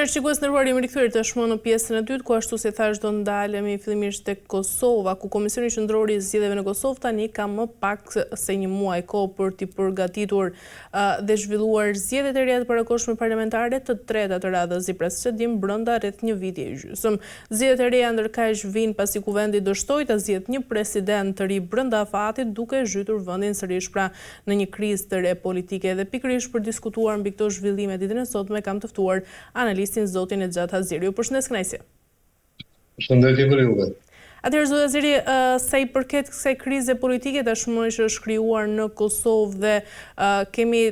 Mirëmëngjes shikues nderuar, jemi rikthyer tashmë në pjesën e dytë, ku ashtu si thash do ndalemi fillimisht tek Kosova, ku Komisioni Qendror i Zgjedhjeve në Kosovë tani ka më pak se një muaj kohë për të përgatitur dhe zhvilluar zgjedhjet e reja të parakohshme parlamentare, të treta të radhës i presdim brenda rreth një viti e gjysmë. Zgjedhjet e reja ndërkaq vijnë pasi kuvendi dështoi ta zgjedhë një president të ri brenda afatit, duke zhytur vendin sërish pra në një krizë të re politike. Dhe pikërisht për diskutuar mbi këto zhvillime ditën e sotme kam të ftuar analistin zotin Exhat Haziri. Ju përshëndes kënaqësi. Përshëndetje për juve. Atëherë zoti Haziri, sa i përket kësaj krize politike tashmë që është krijuar në Kosovë dhe kemi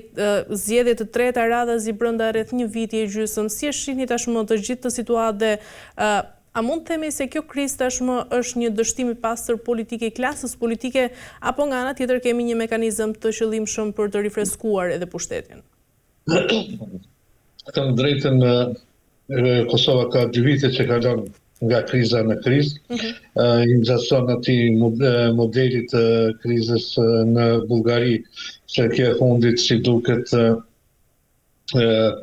zgjedhje të treta radhës i brenda rreth një viti e gjysmë, si e shihni tashmë të gjithë të situatë dhe a mund të themi se kjo krizë tashmë është një dështim i pastër politike i klasës politike, apo nga ana tjetër kemi një mekanizëm të qëllimshëm për të rifreskuar edhe pushtetin? Të drejtën, Kosova ka 2 vite që ka lënë nga kriza në krizë. I nxason atij modelit të krizës në Bullgari, që kjo e fundit si duket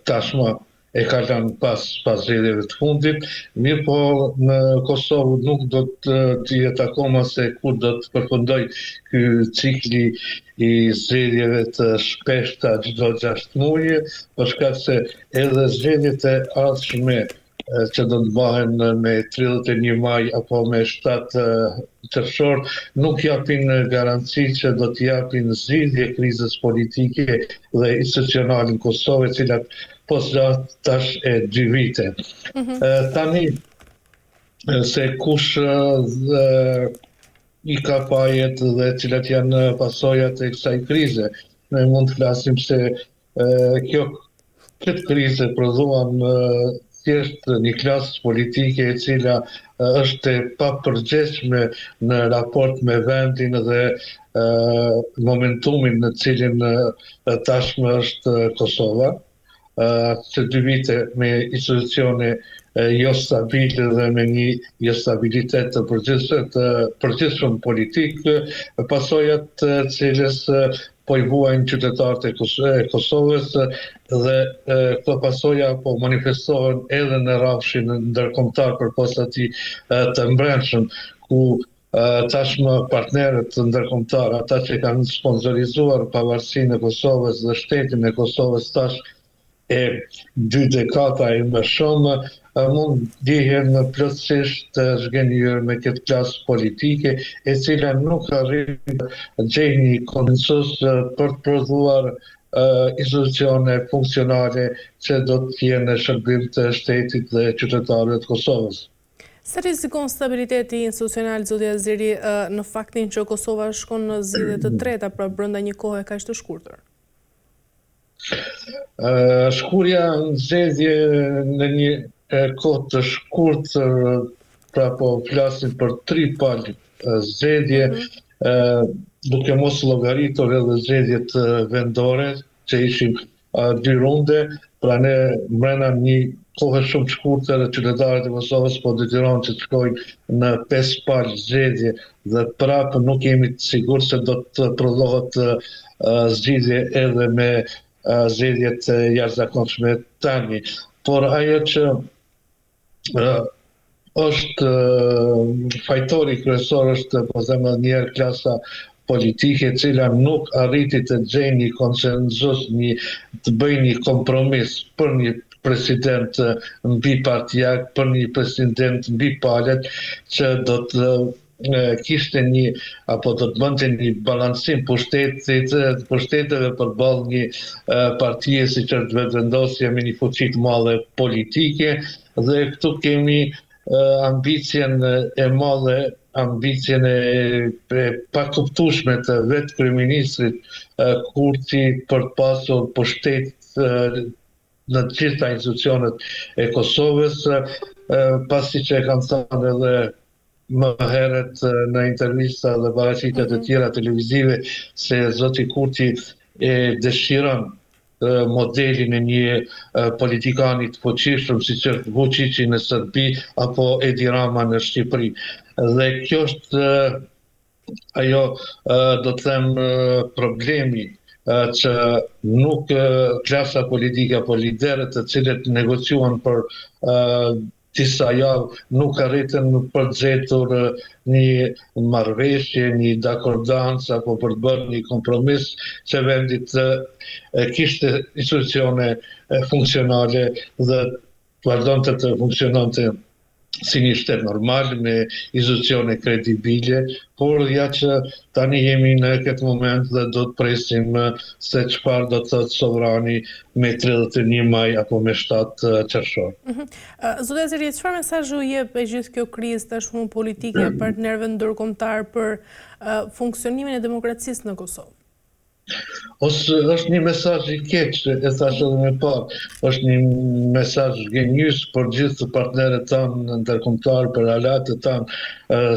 tashmë e ka lënë pas zgjedhjeve të fundit. Mirë po në Kosovë nuk do të jetë akoma se kur do të përfundoj ky cikli i zgjedhjeve të shpeshta çdo 6 muaj, për shkak se edhe zgjedhjet e ardhshme që do të bëhen me 31 maj apo me 7 qershor nuk japin garanci që do të japin zgjidhje krizës politike dhe institucionale në Kosovë, e cilat tash e 2 vite. Tani se kush i ka pajet dhe cilat janë pasojat e kësaj krize. Ne mund të flasim se këtë krize prodhuan thjesht një klasë politike e cila është e papërgjegjshme në raport me vendin dhe momentumin në cilin tashmë është Kosova. Që 2 vite me institucione jo stabile dhe me një jo stabilitet të përgjithshëm politik, pasojat të cilës po i vuajnë qytetarët e Kosovës dhe këto pasoja po manifestohen edhe në rrafshin ndërkombëtar përpas atij të brendshëm, ku tashmë partnerët ndërkombëtar, ata që kanë sponsorizuar pavarësinë e Kosovës dhe shtetin e Kosovës tash e 2 dekada e më shumë, mund dihen plotësisht të zhgënjur me këtë klasë politike, e cila nuk arrin të gjejë një konsensus për të prodhuar institucione funksionale që do të jenë në shërbim të shtetit dhe qytetarëve të Kosovës. Sa rrezikon stabiliteti institucional, zoti Haziri, në faktin që Kosova shkon në zgjedhje të treta pra brenda një kohe kaq të shkurtër? Shkurja në zgjedhje në një kohë të shkurtër, pra po flasim për 3 palë zgjedhje, duke mos llogaritur edhe zgjedhjet vendore, që ishin 2 runde, pra ne brenda një kohë shumë të shkurtër qytetarët e Kosovës po detyrohen që të shkojnë në 5 palë zgjedhje dhe prapë nuk jemi të sigurt se do të prodhohet zgjidhje edhe me zgjedhjet jashtëzakonshme tani. Por ajo që është fajtori kryesor është po them edhe një herë klasa politike e cila nuk arriti të gjejë një konsenzus, të bëjë një kompromis për një president mbi partijak, për një president mbi palët që do të kishte një apo do të bënte një balancim pushteteve përballë një partie si që është vetëvendosja me një fuqi të madhe politike, dhe këtu kemi ambicien e madhe, ambicien e pakuptueshme të vetë kryeministrit Kurti për të pasur pushtet në të gjitha institucionet e Kosovës, pasi që e kanë thënë edhe më herët në intervista dhe paraqitjet e tjera televizive se zoti Kurti e dëshiron modelin e një politikani të fuqishëm siç është Vučići në Serbi apo Edi Rama në Shqipëri. Dhe kjo është ajo, do të them, problemi që nuk klasa politike apo liderët të cilët negociuan për disa javë nuk arritën për të gjetur një marrëveshje, një dakordancë apo për të bërë një kompromis që vendi të kishte institucione funksionale dhe vazhdonte të funksiononte si një shtet normal, me institucione kredibile, por ja që tani jemi në këtë moment dhe do të presim se çfarë do të thotë sovrani me 31 maj apo me 7 qershor. Zotja Zeri, çfarë mesazhi u jep e gjithë kjo krizë tashmë politike partnerëve ndërkombëtar për funksionimin e demokracisë në Kosovë? Është një mesazh i keq, e thash edhe më parë, është një mesazh gënjys për gjithë partnerët tanë ndërkombëtar, për aleatët tanë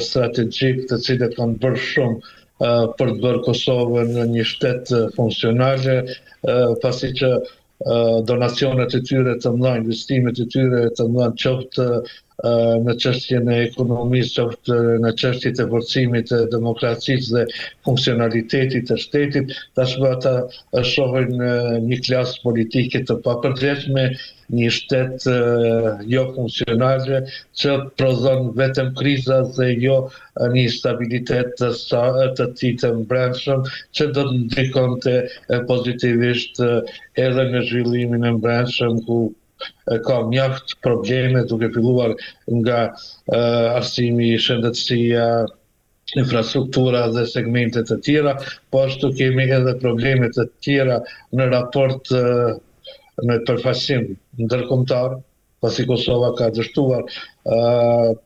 strategjik, të cilët kanë bërë shumë për të bërë Kosovën një shtet funksionale, pasi që donacionet e tyre të mëdha, investimet e tyre të mëdha, qoftë në çështjen e ekonomisë, qoftë në çështjet e forcimit të demokracisë dhe funksionalitetit të shtetit, tashmë ata shohin një klasë politike të papërgjeshme, një shtet jo funksionale, që prodhon vetëm kriza dhe jo një stabilitet të tij të brendshëm, që do të ndikonte pozitivisht edhe në zhvillimin e brendshëm, ku ka mjaft probleme, duke filluar nga arsimi, shëndetësia, infrastruktura dhe segmente të tjera, po ashtu kemi edhe probleme të tjera në raport me përfaqësim ndërkombëtar, pasi Kosova ka dështuar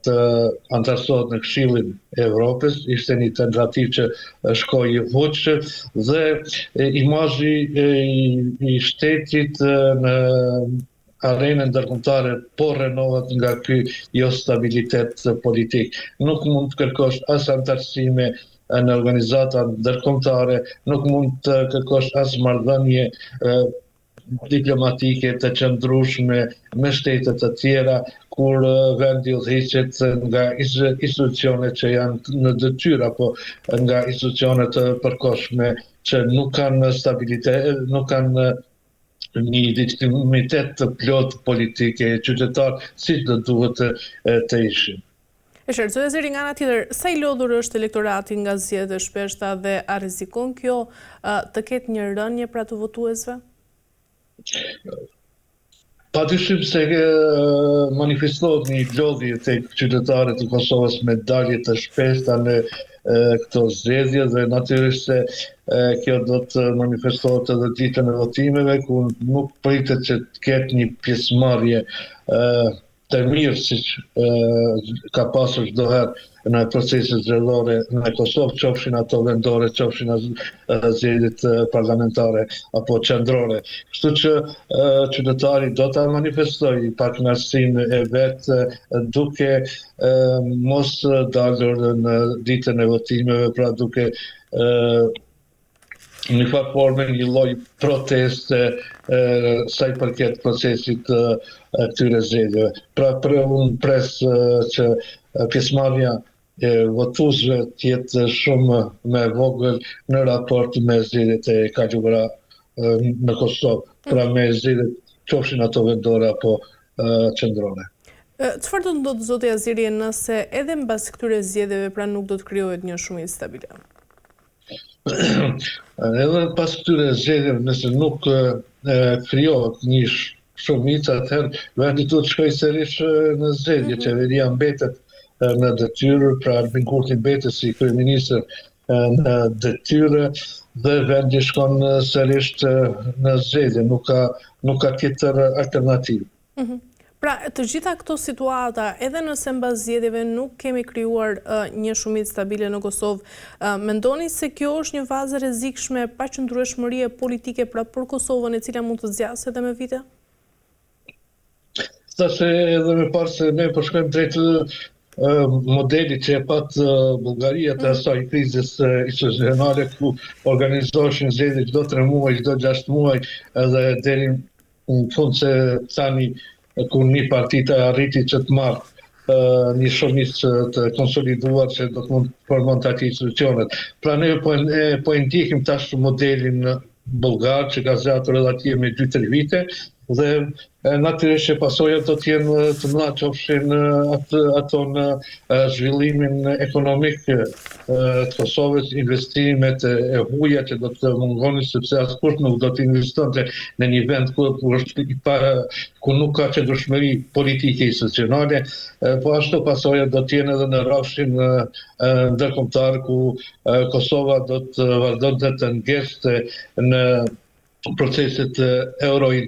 të antarësohet në Këshillin e Evropës, ishte një tentativë që shkoi huç dhe imazhi i shtetit në arenën ndërkombëtare po rrenohet nga ky jo stabilitet politik. Nuk mund të kërkosh as antarësime në organizata ndërkombëtare, nuk mund të kërkosh as marrëdhënie diplomatike të qëndrueshme me shtetet të tjera, kur vendi udhëhiqet nga institucione që janë në detyrë apo nga institucione të përkohshme që nuk kanë stabilitet, nuk kanë një legitimitet të plot politike qytetar, si do duhet të ishin. Zotja Zeri, nga ana tjetër, sa i lodhur është elektorati nga zgjedhjet e shpeshta dhe a rrezikon kjo të ketë një rënje pra të votuesve? Padyshim se manifestohet një lodhje tek qytetarët e Kosovës me dalje të shpeshta në këto zgjedhje dhe natyrisht se kjo do të manifestohet edhe ditën e votimeve, ku nuk pritet që të ketë një pjesëmarrje të mirë siç ka pasur çdo herë në proceset zgjedhore në Kosovë, qofshin ato vendore, qofshin zgjedhjet parlamentare apo qendrore. Kështu që qytetari do ta manifestojë pakënaqësinë e vet duke mos dalur në ditën e votimeve, pra duke në një formë një lloj proteste sa i përket procesit këtyre zgjedhjeve. Pra unë pres që pjesëmarrja e votuesve të jetë shumë më e vogël në raport me zgjedhjet e kaluara në Kosovë, pra me zgjedhjet qofshin ato vendore apo qendrore. Çfarë do të ndodhë, zotja Zeri, nëse edhe mbas këtyre zgjedhjeve pra nuk do të krijohet një shumicë stabile? Edhe pas këtyre zgjedhjeve, nëse nuk krijohet një shumicë, atëherë vendi duhet të shkojë sërish në zgjedhje. Qeveria mbetet në detyrë, pra Albin Kurti mbetet si kryeministër në detyrë dhe vendi shkon sërish në zgjedhje, nuk ka tjetër alternativë. Pra, të gjitha këto situata, edhe nëse mbas zgjedhjeve nuk kemi krijuar një shumicë stabile në Kosovë, mendoni se kjo është një fazë rrezikshme pa qëndrueshmërie politike pra për Kosovën, e cila mund të zgjasë edhe me vite? Thashë edhe më parë se ne po shkojmë drejt modelit që e pat Bullgaria të asaj krizës institucionale, ku organizoheshin zgjedhje çdo 3 muaj, çdo 6 muaj, edhe deri në fund se tani ku një parti të arriti që të marrë një shumicë të konsoliduar që do të mund të formonte aty institucionet. Pra ne po ndjekim tash modelin bulgar që ka zgjatur edhe atje me 2-3 vite dhe natyrisht që pasojat do të jenë të mëdha qofshin ato në zhvillimin ekonomik të Kosovës, investimet e huaja që do të mungonin sepse askush nuk do të investonte në një vend ku nuk ka qëndrueshmëri politike institucionale, po ashtu pasojat do të jenë edhe në rrafshin ndërkombëtar ku Kosova do të vazhdonte të ngjeste në proceset euro